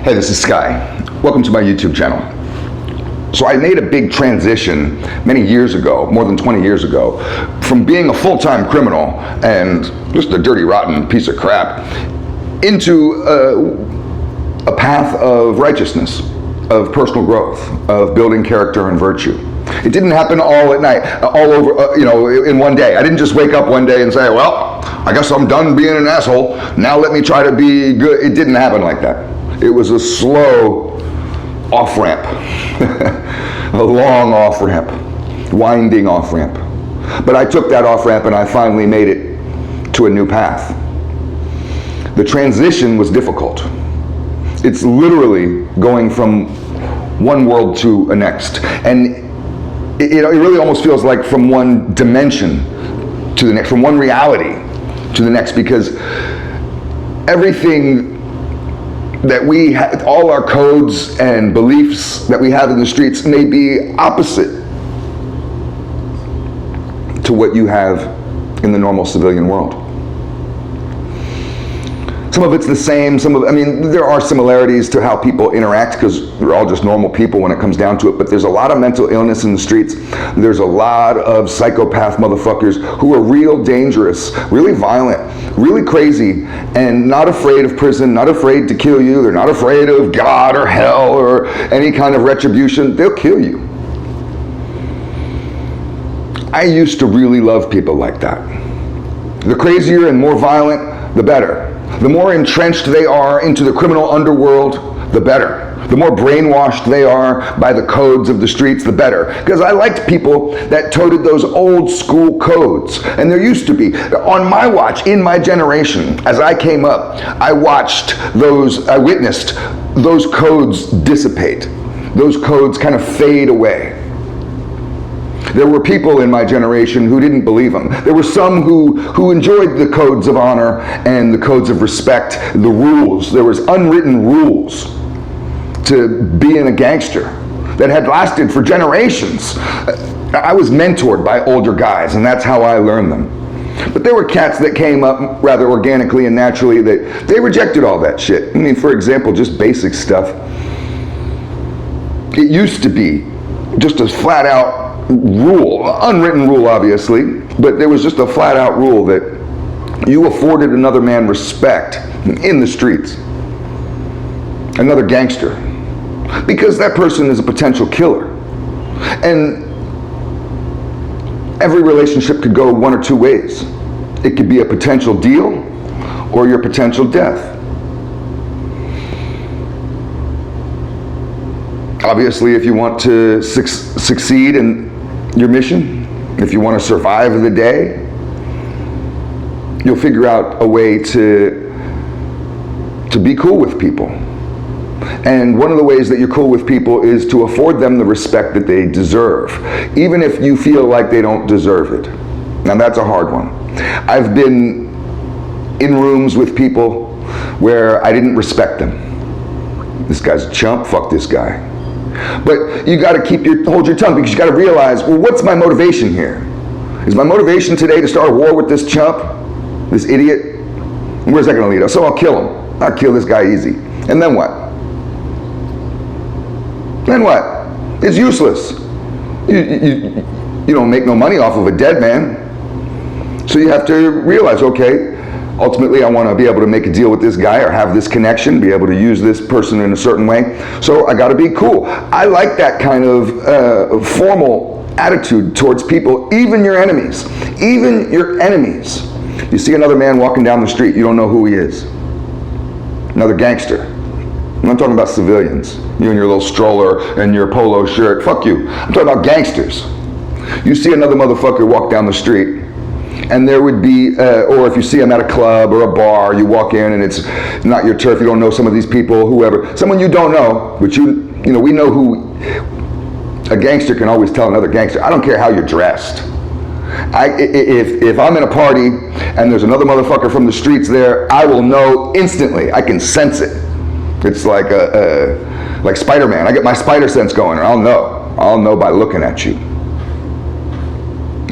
Hey, this is Sky. Welcome to my YouTube channel. So I made a big transition many years ago, more than 20 years ago, from being a full-time criminal and just a dirty, rotten piece of crap into a path of righteousness, of personal growth, of building character and virtue. It didn't happen all at night, all over, in one day. I didn't just wake up one day and say, well, I guess I'm done being an asshole. Now let me try to be good. It didn't happen like that. It was a slow off-ramp, a long off-ramp, winding off-ramp. But I took that off-ramp and I finally made it to a new path. The transition was difficult. It's literally going from one world to a next. And it really almost feels like from one dimension to the next, from one reality to the next, because everything that we have, all our codes and beliefs that we have in the streets may be opposite to what you have in the normal civilian world. Some of it's the same, there are similarities to how people interact because we're all just normal people when it comes down to it, but there's a lot of mental illness in the streets. There's a lot of psychopath motherfuckers who are real dangerous, really violent, really crazy, and not afraid of prison, not afraid to kill you. They're not afraid of God or hell or any kind of retribution. They'll kill you. I used to really love people like that. The crazier and more violent, the better. The more entrenched they are into the criminal underworld, the better. The more brainwashed they are by the codes of the streets, the better. Because I liked people that toted those old school codes. And there used to be. On my watch, in my generation, as I came up, I witnessed those codes dissipate. Those codes kind of fade away. There were people in my generation who didn't believe them. There were some who enjoyed the codes of honor and the codes of respect, the rules. There was unwritten rules to being a gangster that had lasted for generations. I was mentored by older guys, and that's how I learned them. But there were cats that came up rather organically and naturally that they rejected all that shit. For example, just basic stuff. It used to be just a flat out rule, unwritten rule obviously, but there was just a flat out rule that you afforded another man respect in the streets, another gangster, because that person is a potential killer. And every relationship could go one or two ways. It could be a potential deal or your potential death. Obviously, if you want to succeed in your mission, if you want to survive the day, you'll figure out a way to be cool with people. And one of the ways that you're cool with people is to afford them the respect that they deserve, even if you feel like they don't deserve it. Now that's a hard one. I've been in rooms with people where I didn't respect them. This guy's a chump, fuck this guy. But you got to hold your tongue, because you got to realize, well, what's my motivation here? Is my motivation today to start a war with this chump, this idiot? Where's that going to lead us? So I'll kill him. I'll kill this guy easy. And then what? Then what? It's useless. You don't make no money off of a dead man. So you have to realize, okay, ultimately, I want to be able to make a deal with this guy or have this connection, be able to use this person in a certain way. So I got to be cool. I like that kind of formal attitude towards people, even your enemies. Even your enemies. You see another man walking down the street, you don't know who he is. Another gangster. I'm not talking about civilians. You and your little stroller and your polo shirt. Fuck you. I'm talking about gangsters. You see another motherfucker walk down the street, and there would be, or if you see them at a club or a bar, you walk in and it's not your turf, you don't know some of these people, whoever, someone you don't know, but we know who. A gangster can always tell another gangster. I don't care how you're dressed. If I'm in a party and there's another motherfucker from the streets there, I will know instantly. I can sense it. It's like like Spider-Man. I get my spider sense going, and I'll know by looking at you.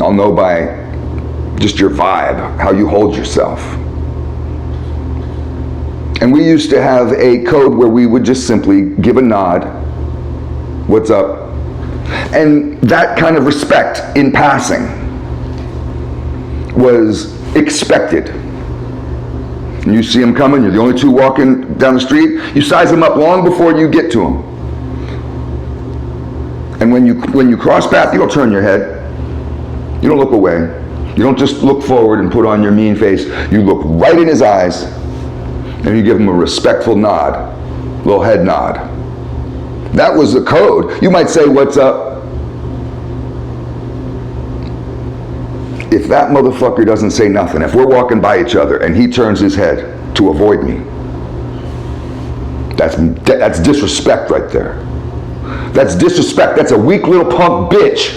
I'll know by just your vibe, how you hold yourself. And we used to have a code where we would just simply give a nod, what's up, and that kind of respect in passing was expected. And you see them coming, you're the only two walking down the street, you size them up long before you get to them. And when you cross path, you don't turn your head. You don't look away. You don't just look forward and put on your mean face. You look right in his eyes and you give him a respectful nod, little head nod. That was the code. You might say, what's up? If that motherfucker doesn't say nothing, if we're walking by each other and he turns his head to avoid me, that's disrespect right there. That's disrespect. That's a weak little punk bitch.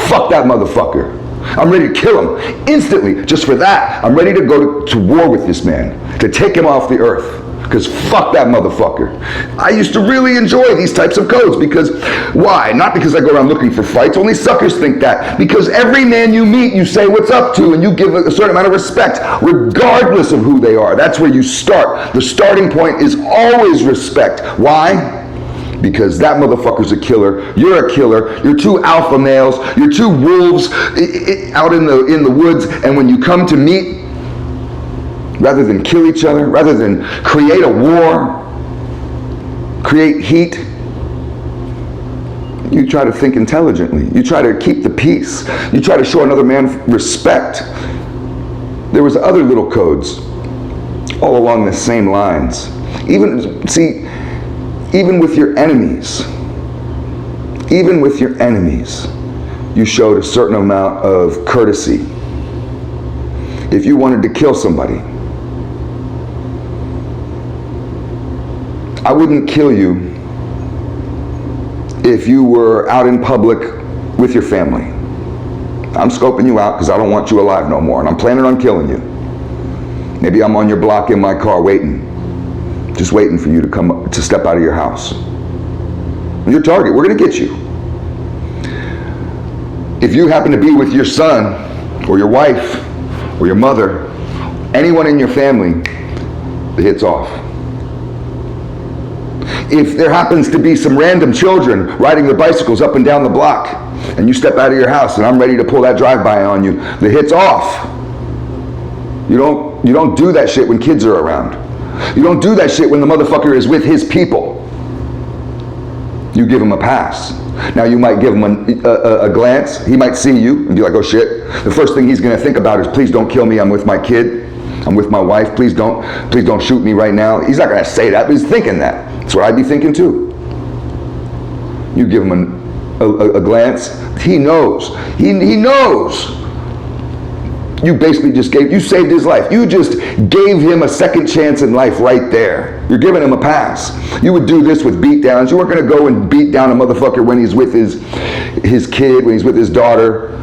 Fuck that motherfucker. I'm ready to kill him instantly just for that. I'm ready to go to war with this man, to take him off the earth. Because fuck that motherfucker. I used to really enjoy these types of codes because, why? Not because I go around looking for fights. Only suckers think that. Because every man you meet, you say what's up to, and you give a certain amount of respect, regardless of who they are. That's where you start. The starting point is always respect. Why? Because that motherfucker's a killer, you're a killer, you're two alpha males, you're two wolves out in the woods, and when you come to meet, rather than kill each other, rather than create a war, create heat, you try to think intelligently, you try to keep the peace, you try to show another man respect. There was other little codes all along the same lines. Even with your enemies, you showed a certain amount of courtesy. If you wanted to kill somebody, I wouldn't kill you if you were out in public with your family. I'm scoping you out because I don't want you alive no more, and I'm planning on killing you. Maybe I'm on your block in my car just waiting for you to step out of your house. Your target, we're gonna get you. If you happen to be with your son, or your wife, or your mother, anyone in your family, the hit's off. If there happens to be some random children riding their bicycles up and down the block, and you step out of your house and I'm ready to pull that drive-by on you, the hit's off. You don't do that shit when kids are around. You don't do that shit when the motherfucker is with his people. You give him a pass. Now you might give him a glance. He might see you and be like, oh shit. The first thing he's gonna think about is, please don't kill me, I'm with my kid. I'm with my wife, please don't shoot me right now. He's not gonna say that, but he's thinking that. That's what I'd be thinking too. You give him a glance, he knows. He knows. You basically you saved his life. You just gave him a second chance in life right there. You're giving him a pass. You would do this with beatdowns. You weren't gonna go and beat down a motherfucker when he's with his kid, when he's with his daughter.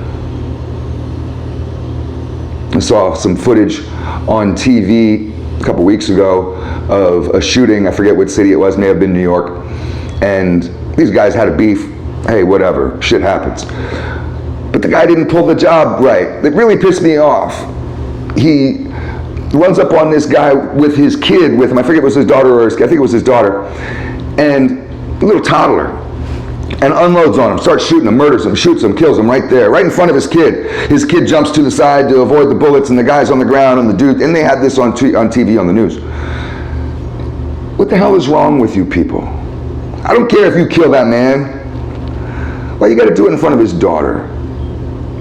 I saw some footage on TV a couple weeks ago of a shooting. I forget what city it was, may have been New York. And these guys had a beef. Hey, whatever, shit happens. But the guy didn't pull the job right. It really pissed me off. He runs up on this guy with his kid with him. I forget if it was his daughter I think it was his daughter. And a little toddler. And unloads on him, starts shooting him, murders him, shoots him, kills him right there, right in front of his kid. His kid jumps to the side to avoid the bullets, and the guy's on the ground, and the dude, and they had this on TV, on the news. What the hell is wrong with you people? I don't care if you kill that man. Why you gotta do it in front of his daughter?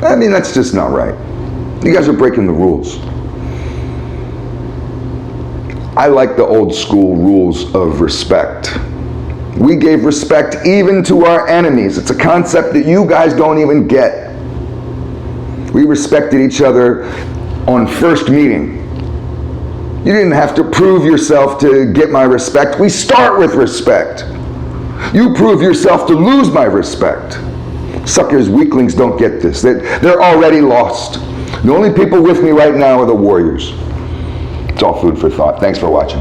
I mean, that's just not right. You guys are breaking the rules. I like the old school rules of respect. We gave respect even to our enemies. It's a concept that you guys don't even get. We respected each other on first meeting. You didn't have to prove yourself to get my respect. We start with respect. You prove yourself to lose my respect. Suckers, weaklings don't get this. They're already lost. The only people with me right now are the warriors. It's all food for thought. Thanks for watching.